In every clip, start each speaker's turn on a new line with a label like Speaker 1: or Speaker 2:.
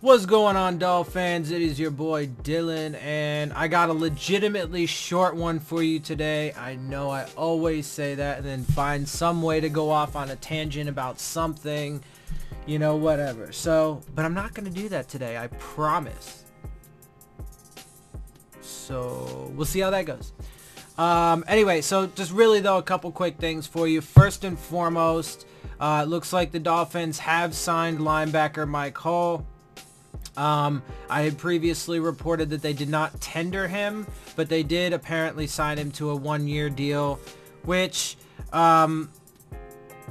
Speaker 1: What's going on, Dolphins? It is your boy Dillon, and I got a legitimately short one for you today. I know I always say that and then find some way to go off on a tangent about something, you know, whatever. But I'm not going to do that today, I promise. So we'll see how that goes. Anyway, so just really though, a couple quick things for you. First and foremost, it looks like the Dolphins have signed linebacker Mike Hull. I had previously reported that they did not tender him, but they did apparently sign him to a one-year deal, which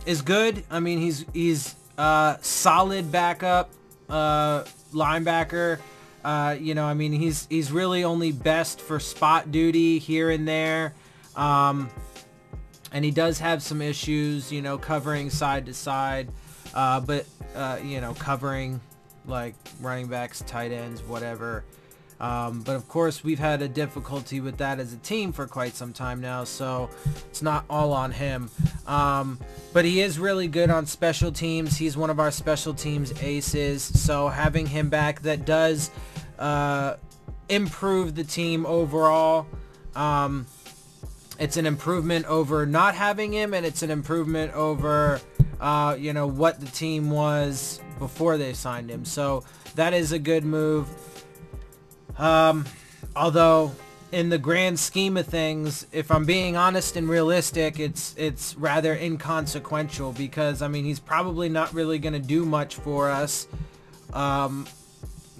Speaker 1: is good. I mean, he's solid backup linebacker. You know, I mean, he's really only best for spot duty here and there. And he does have some issues, you know, covering side to side, but you know, covering like running backs, tight ends, whatever. But of course, we've had a difficulty with that as a team for quite some time now, so it's not all on him. But he is really good on special teams. He's one of our special teams aces, so having him back, that does improve the team overall. It's an improvement over not having him, and it's an improvement over you know, what the team was before they signed him. So that is a good move. Although in the grand scheme of things, if I'm being honest and realistic, it's rather inconsequential, because I mean, he's probably not really going to do much for us,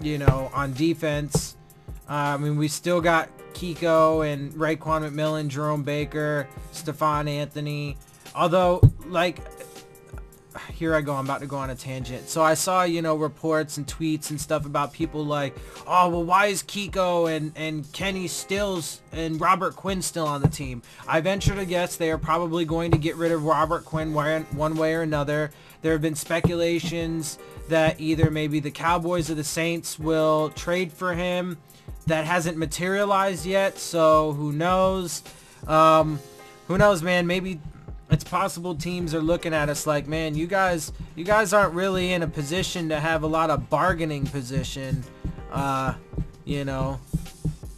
Speaker 1: you know, on defense. I mean, we still got Kiko and Raekwon McMillan, Jerome Baker, Stephon Anthony. Although, like, here I go, I'm about to go on a tangent. So I saw, you know, reports and tweets and stuff about people like, oh, well, why is Kiko and Kenny Stills and Robert Quinn still on the team? I venture to guess they are probably going to get rid of Robert Quinn one way or another. There have been speculations that either maybe the Cowboys or the Saints will trade for him. That hasn't materialized yet, so who knows? Who knows, man? Maybe it's possible teams are looking at us like, man, you guys aren't really in a position to have a lot of bargaining position, you know,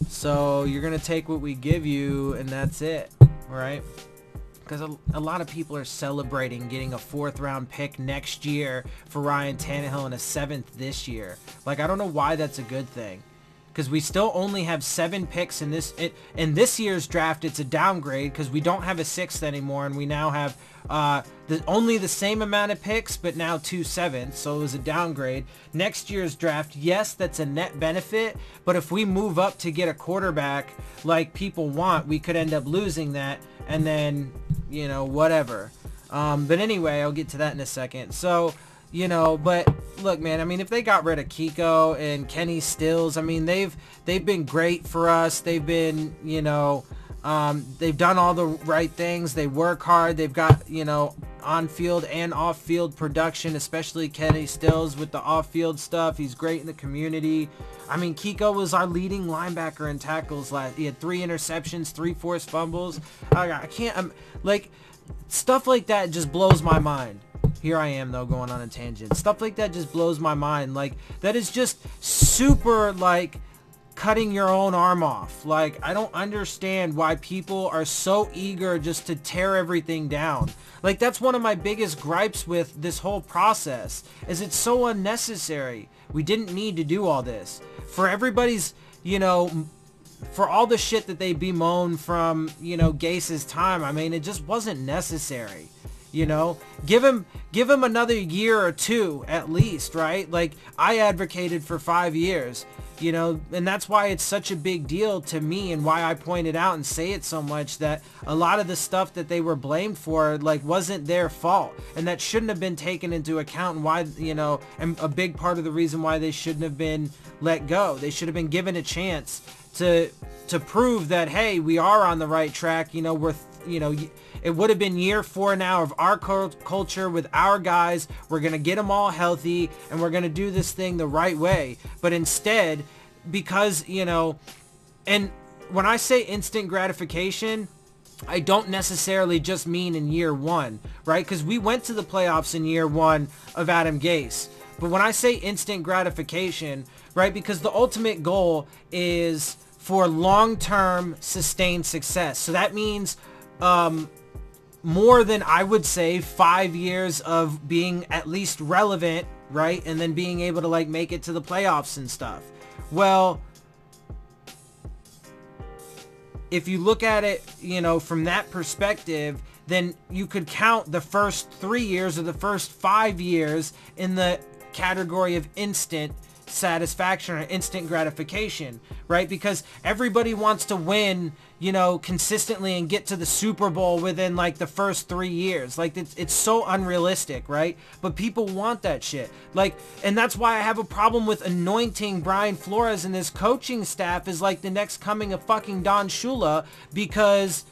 Speaker 1: so you're gonna take what we give you and that's it, right? Because a lot of people are celebrating getting a 4th round pick next year for Ryan Tannehill and a 7th this year. Like, I don't know why that's a good thing, because we still only have 7 picks in this year's draft. It's a downgrade because we don't have a 6th anymore, and we now have only the same amount of picks, but now 2 7ths, so it was a downgrade. Next year's draft, yes, that's a net benefit, but if we move up to get a quarterback like people want, we could end up losing that, and then, you know, whatever. But anyway, I'll get to that in a second. So, you know, but look, man, I mean, if they got rid of Kiko and Kenny Stills, I mean, they've been great for us. They've been, you know, they've done all the right things. They work hard. They've got, you know, on-field and off-field production, especially Kenny Stills with the off-field stuff. He's great in the community. I mean, Kiko was our leading linebacker in tackles he had 3 interceptions, 3 forced fumbles. I can't, like, stuff like that just blows my mind. Here I am, though, going on a tangent. Stuff like that just blows my mind. Like, that is just super, like, cutting your own arm off. Like, I don't understand why people are so eager just to tear everything down. Like, that's one of my biggest gripes with this whole process, is it's so unnecessary. We didn't need to do all this. For everybody's, you know, for all the shit that they bemoan from, you know, Gase's time, I mean, it just wasn't necessary. You know, give him another year or 2 at least, right? Like, I advocated for 5 years, you know, and that's why it's such a big deal to me, and why I pointed out and say it so much, that a lot of the stuff that they were blamed for, like, wasn't their fault, and that shouldn't have been taken into account, and why, you know, and a big part of the reason why they shouldn't have been let go. They should have been given a chance to prove that, hey, we are on the right track. You know, you know, it would have been year 4 now of our culture with our guys. We're going to get them all healthy, and we're going to do this thing the right way. But instead, because, you know, and when I say instant gratification, I don't necessarily just mean in year 1, right? Because we went to the playoffs in year 1 of Adam Gase. But when I say instant gratification, right, because the ultimate goal is for long-term sustained success. So that means more than, I would say, 5 years of being at least relevant, right? And then being able to like make it to the playoffs and stuff. Well, if you look at it, you know, from that perspective, then you could count the first 3 years or the first 5 years in the category of instant satisfaction or instant gratification, right? Because everybody wants to win, you know, consistently and get to the Super Bowl within like the first 3 years. Like it's so unrealistic, right? But people want that shit. Like, and that's why I have a problem with anointing Brian Flores and his coaching staff as like the next coming of fucking Don Shula, because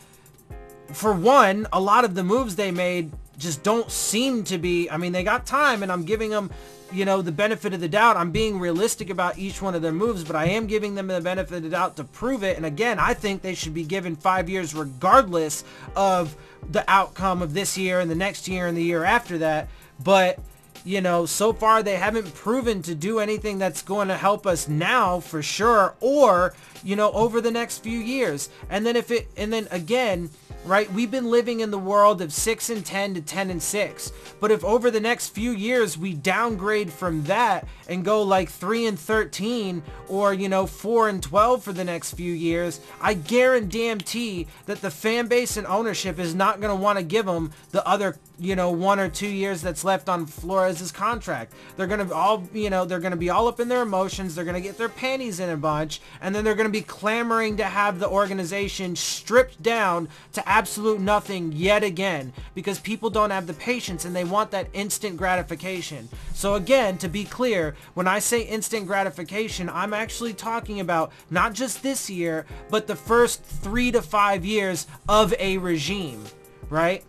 Speaker 1: for one, a lot of the moves they made just don't seem to be, I mean, they got time and I'm giving them, you know, the benefit of the doubt. I'm being realistic about each one of their moves, but I am giving them the benefit of the doubt to prove it. And again, I think they should be given 5 years regardless of the outcome of this year and the next year and the year after that. But, you know, so far they haven't proven to do anything that's going to help us now for sure, or, you know, over the next few years. And then again, right, we've been living in the world of 6-10 to 10-6. But if over the next few years we downgrade from that and go like 3-13 or, you know, 4-12 for the next few years, I guarantee that the fan base and ownership is not going to want to give them the other, you know, 1 or 2 years that's left on Flores' contract. They're going to all, you know, they're going to be all up in their emotions. They're going to get their panties in a bunch, and then they're going to be clamoring to have the organization stripped down to absolute nothing yet again, because people don't have the patience and they want that instant gratification. So again, to be clear, when I say instant gratification, I'm actually talking about not just this year, but the first 3 to 5 years of a regime, right?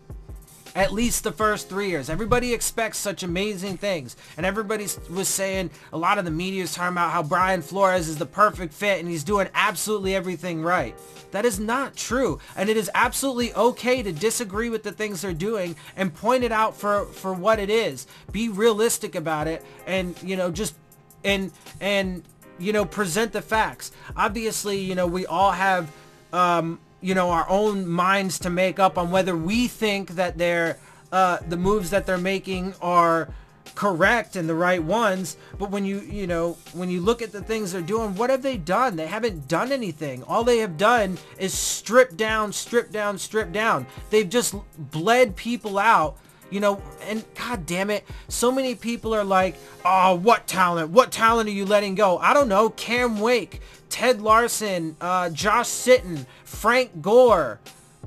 Speaker 1: At least the first 3 years. Everybody expects such amazing things. And everybody was saying, a lot of the media is talking about how Brian Flores is the perfect fit and he's doing absolutely everything right. That is not true. And it is absolutely okay to disagree with the things they're doing and point it out for what it is. Be realistic about it and, you know, just, and you know, present the facts. Obviously, you know, we all have, you know, our own minds to make up on whether we think that they're, the moves that they're making are correct and the right ones. But when you know, when you look at the things they're doing, what have they done? They haven't done anything. All they have done is strip down, strip down, strip down. They've just bled people out, you know, and god damn it, so many people are like, oh, what talent are you letting go? I don't know. Cam Wake, Ted Larson, Josh Sitton, Frank Gore,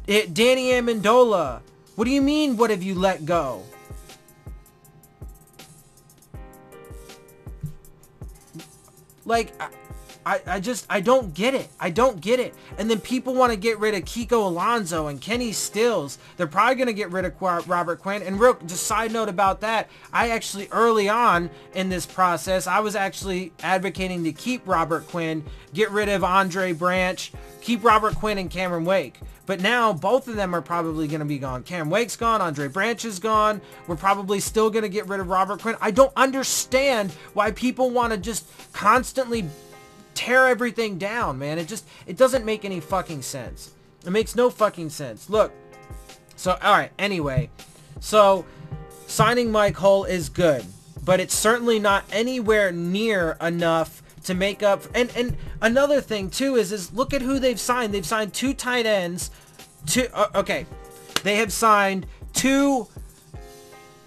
Speaker 1: Danny Amendola. What do you mean, what have you let go? Like, I don't get it. I don't get it. And then people want to get rid of Kiko Alonso and Kenny Stills. They're probably going to get rid of Robert Quinn. And real, just side note about that, I actually, early on in this process, I was actually advocating to keep Robert Quinn, get rid of Andre Branch, keep Robert Quinn and Cameron Wake. But now both of them are probably going to be gone. Cam Wake's gone. Andre Branch is gone. We're probably still going to get rid of Robert Quinn. I don't understand why people want to just constantly tear everything down, man. It doesn't make any fucking sense. It makes no fucking sense. Look. So, alright. Anyway. So, signing Mike Hull is good. But it's certainly not anywhere near enough to make up. And another thing too is look at who they've signed. They've signed 2 tight ends. Okay, they have signed 2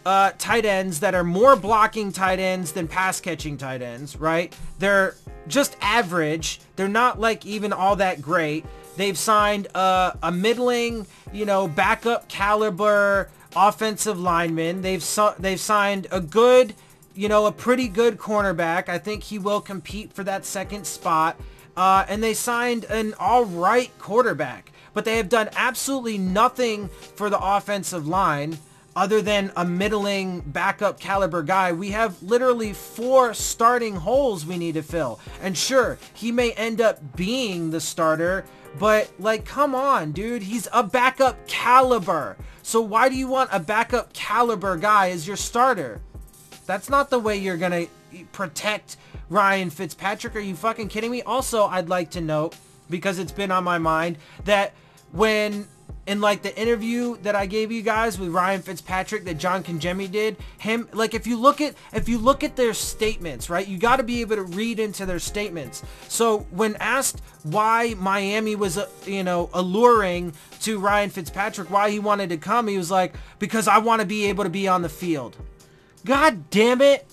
Speaker 1: tight ends that are more blocking tight ends than pass catching tight ends, right? They're just average. They're not like even all that great. They've signed a middling, you know, backup caliber offensive lineman. They've signed a good, you know, a pretty good cornerback. I think he will compete for that second spot. And they signed an all-right quarterback. But they have done absolutely nothing for the offensive line other than a middling backup caliber guy. We have literally 4 starting holes we need to fill. And sure, he may end up being the starter, but like, come on, dude. He's a backup caliber. So why do you want a backup caliber guy as your starter? That's not the way you're going to protect Ryan Fitzpatrick. Are you fucking kidding me? Also, I'd like to note, because it's been on my mind, that when in like the interview that I gave you guys with Ryan Fitzpatrick that John Kangemi did, him, like if you look at their statements, right, you got to be able to read into their statements. So when asked why Miami was alluring to Ryan Fitzpatrick, why he wanted to come, he was like, because I want to be able to be on the field. God damn it.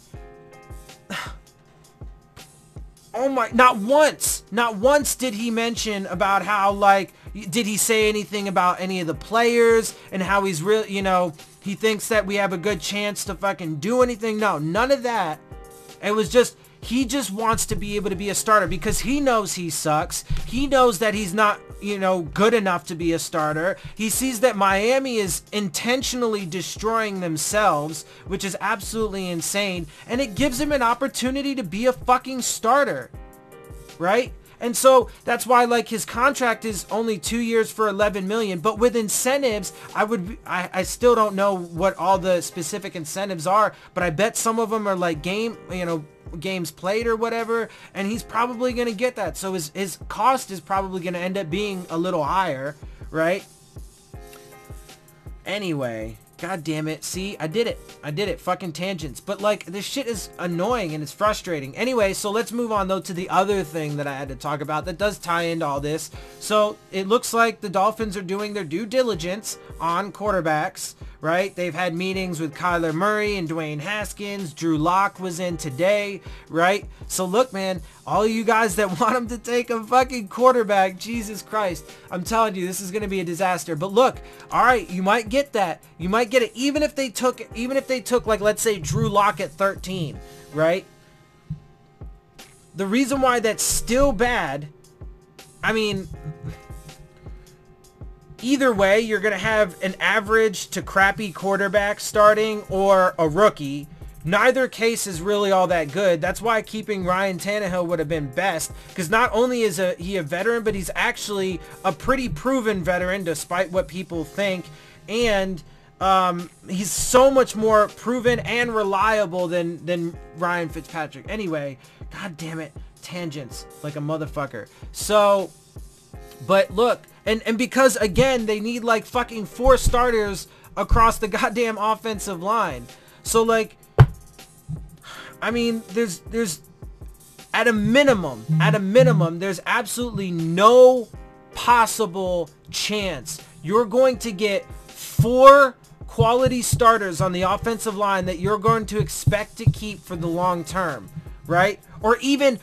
Speaker 1: Oh my, not once did he mention about how, like, did he say anything about any of the players and how he's real, he thinks that we have a good chance to fucking do anything. No, none of that. It was just, he just wants to be able to be a starter because he knows he sucks. He knows that he's not, good enough to be a starter. He sees that Miami is intentionally destroying themselves, which is absolutely insane. And it gives him an opportunity to be a fucking starter, right? And so that's why, like, his contract is only 2 years for $11 million. But with incentives, I still don't know what all the specific incentives are, but I bet some of them are like games played or whatever, and he's probably going to get that. So his cost is probably going to end up being a little higher, right? Anyway, god damn it. See, I did it. Fucking tangents. But like, this shit is annoying and it's frustrating. Anyway, so let's move on though to the other thing that I had to talk about that does tie into all this. So it looks like the Dolphins are doing their due diligence on quarterbacks, right? They've had meetings with Kyler Murray and Dwayne Haskins. Drew Lock was in today, right? So look, man, all you guys that want him to take a fucking quarterback, Jesus Christ, I'm telling you, this is going to be a disaster. But look, all right, you might get that. You might get it even if they took like, let's say Drew Lock at 13, right? The reason why that's still bad, I mean, either way, you're going to have an average to crappy quarterback starting or a rookie. Neither case is really all that good. That's why keeping Ryan Tannehill would have been best, because not only is he a veteran, but he's actually a pretty proven veteran despite what people think. And he's so much more proven and reliable than Ryan Fitzpatrick. Anyway, god damn it, tangents like a motherfucker. So, but look, and because again, they need like fucking 4 starters across the goddamn offensive line. So like, I mean, there's at a minimum, there's absolutely no possible chance you're going to get 4 quality starters on the offensive line that you're going to expect to keep for the long term, right? Or even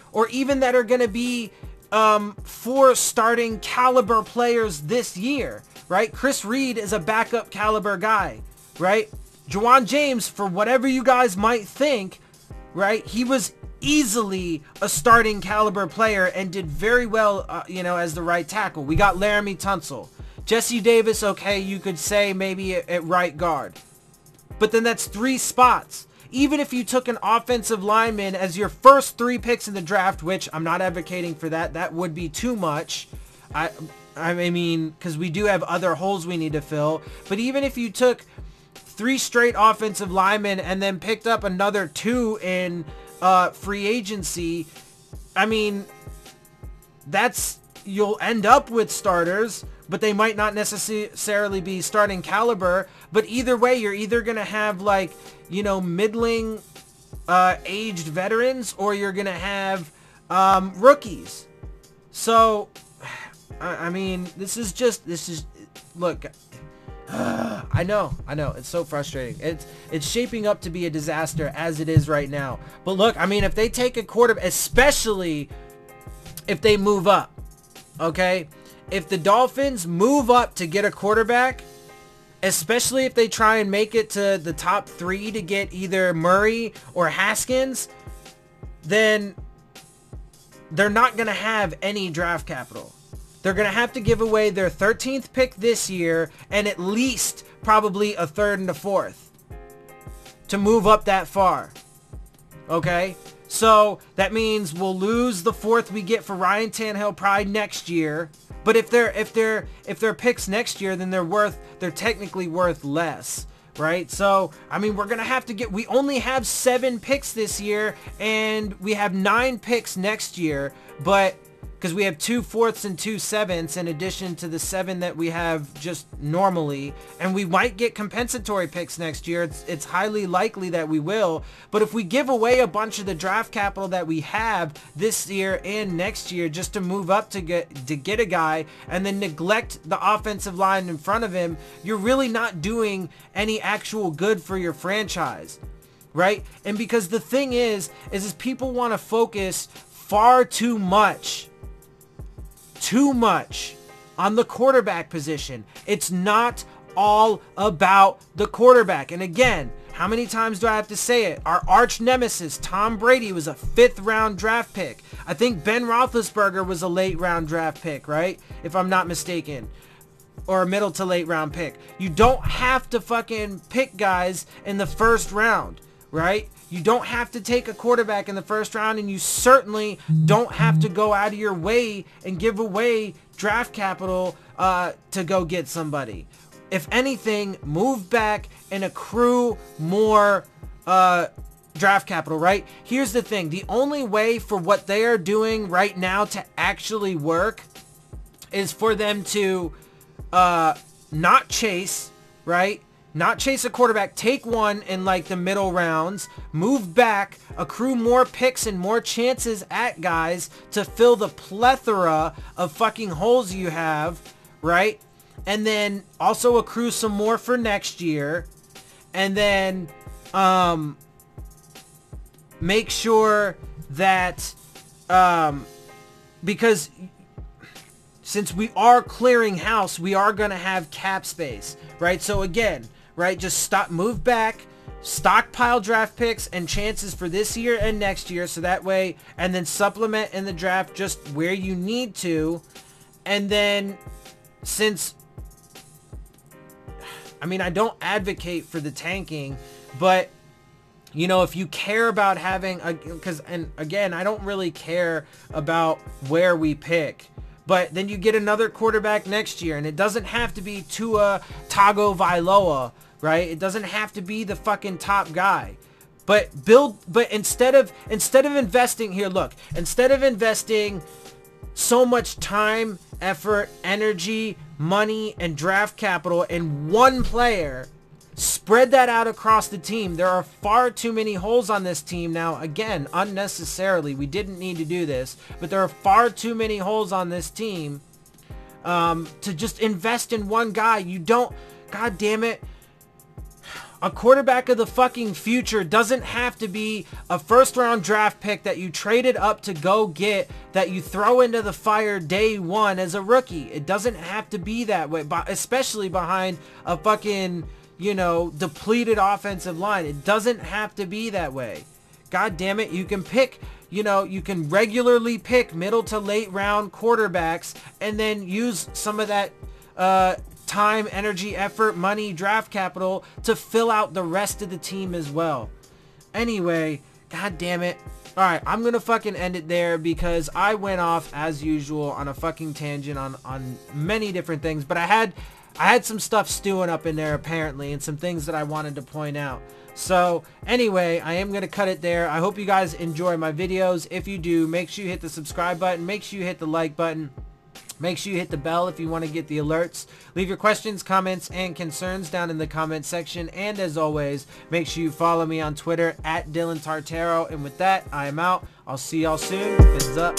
Speaker 1: that are going to be 4 starting caliber players this year, right? Chris Reed is a backup caliber guy, right? Juwan James, for whatever you guys might think, right? He was easily a starting caliber player and did very well, as the right tackle. We got Laramie Tunsil. Jesse Davis, okay, you could say maybe at right guard. But then that's 3 spots. Even if you took an offensive lineman as your first 3 picks in the draft, which I'm not advocating for that would be too much. I mean, because we do have other holes we need to fill. But even if you took 3 straight offensive linemen and then picked up another 2 in free agency, I mean, you'll end up with starters, but they might not necessarily be starting caliber. But either way, you're either going to have like, middling aged veterans, or you're going to have rookies. So, I mean, look, I know, it's so frustrating. It's shaping up to be a disaster as it is right now. But look, I mean, if they take a quarterback, especially if they move up, okay? If the Dolphins move up to get a quarterback, especially if they try and make it to the top 3 to get either Murray or Haskins, then they're not going to have any draft capital. They're going to have to give away their 13th pick this year and at least probably a 3rd and a 4th to move up that far. Okay? So that means we'll lose the 4th we get for Ryan Tannehill probably next year. But if they're picks next year, then they're technically worth less, right? So, I mean, we're going to have to we only have 7 picks this year, and we have 9 picks next year, but because we have 2 fourths and 2 sevenths in addition to the 7 that we have just normally, and we might get compensatory picks next year. It's highly likely that we will, but if we give away a bunch of the draft capital that we have this year and next year just to move up to get a guy and then neglect the offensive line in front of him, you're really not doing any actual good for your franchise, right? And because the thing is people want to focus far too much on the quarterback position. It's not all about the quarterback. And again, how many times do I have to say it? Our arch nemesis, Tom Brady, was a 5th round draft pick. I think Ben Roethlisberger was a late round draft pick, right? If I'm not mistaken. Or a middle to late round pick. You don't have to fucking pick guys in the 1st round, right? You don't have to take a quarterback in the 1st round, and you certainly don't have to go out of your way and give away draft capital to go get somebody. If anything, move back and accrue more draft capital, right? Here's the thing. The only way for what they are doing right now to actually work is for them to not chase, right? Not chase a quarterback, take one in like the middle rounds, move back, accrue more picks and more chances at guys to fill the plethora of fucking holes you have, right? And then also accrue some more for next year. And then make sure that because since we are clearing house, we are going to have cap space, right? So again, right, just move back, stockpile draft picks and chances for this year and next year, so that way, and then supplement in the draft just where you need to. And then, since, I mean, I don't advocate for the tanking, but, you know, if you care about having and again, I don't really care about where we pick. But then you get another quarterback next year, and it doesn't have to be Tua Tagovailoa, right? It doesn't have to be the fucking top guy. But instead of investing here, look, instead of investing so much time, effort, energy, money, and draft capital in one player, spread that out across the team. There are far too many holes on this team now. Again, unnecessarily. We didn't need to do this, but there are far too many holes on this team to just invest in one guy. You don't, god damn it. A quarterback of the fucking future doesn't have to be a 1st round draft pick that you traded up to go get, that you throw into the fire day 1 as a rookie. It doesn't have to be that way, especially behind a fucking, you know, depleted offensive line. It doesn't have to be that way. God damn it. You can pick, you know, you can regularly pick middle to late round quarterbacks and then use some of that time, energy, effort, money, draft capital to fill out the rest of the team as well. Anyway, god damn it. Alright, I'm gonna fucking end it there because I went off as usual on a fucking tangent on many different things, but I had some stuff stewing up in there apparently, and some things that I wanted to point out. So anyway, I am going to cut it there. I hope you guys enjoy my videos. If you do, make sure you hit the subscribe button. Make sure you hit the like button. Make sure you hit the bell if you want to get the alerts. Leave your questions, comments, and concerns down in the comment section. And as always, make sure you follow me on Twitter at Dillon Tartaro. And with that, I am out. I'll see y'all soon. Fins up.